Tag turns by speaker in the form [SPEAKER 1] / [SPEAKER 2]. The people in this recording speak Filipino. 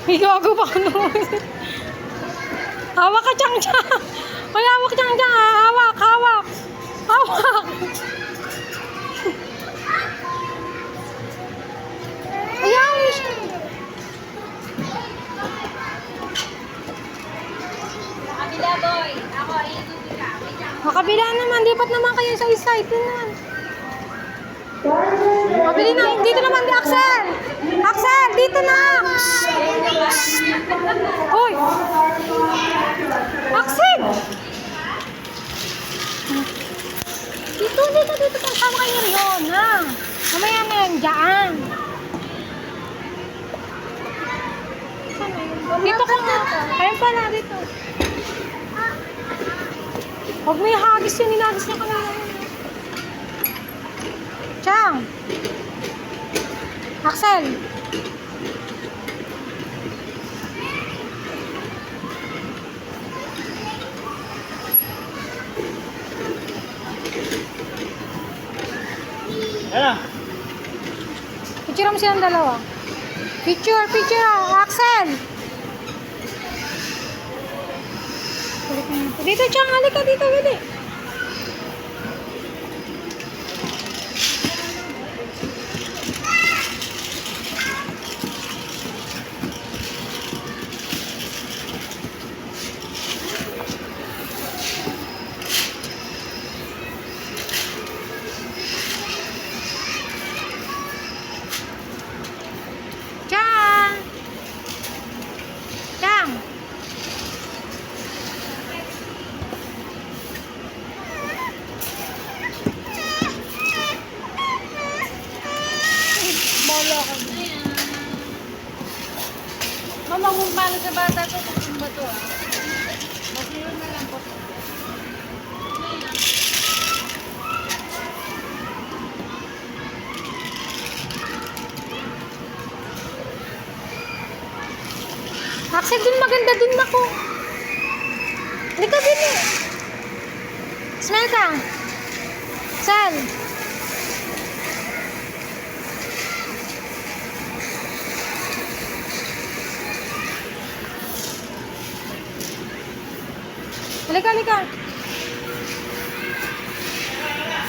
[SPEAKER 1] May gago pa ka naman. Hawak ka, Chang Chang. Ay, hawak, Chang Chang. Hawak, hawak. Hawak. Ayaw siya.
[SPEAKER 2] Kabila, boy. Ako, iitubi ka. Wait lang.
[SPEAKER 1] Makabila naman. Lipat naman kayo sa side. Tingnan. Mabili na. Dito naman, Axel. Axel, dito na. Hoy. Axel. Dito. Tama kayo yun, ha? Mamaya na yan, dyan. Dito ka nga. Ayun pala, dito. Huwag mo yung hagis yun. Inagis niya kanina. Chang. Axel.
[SPEAKER 3] Ano?
[SPEAKER 1] Picture mo silang dalawa. Picture. Axel. Dito, Chang. Halika dito, Willy. Chang. Chang. Bola ko.
[SPEAKER 2] Mama, kung paano sa bata ko, kung ba to, ah? Masiro na lang po.
[SPEAKER 1] Axel, dun maganda dun ako. Halika din eh. Smell ka. Sal. Halika.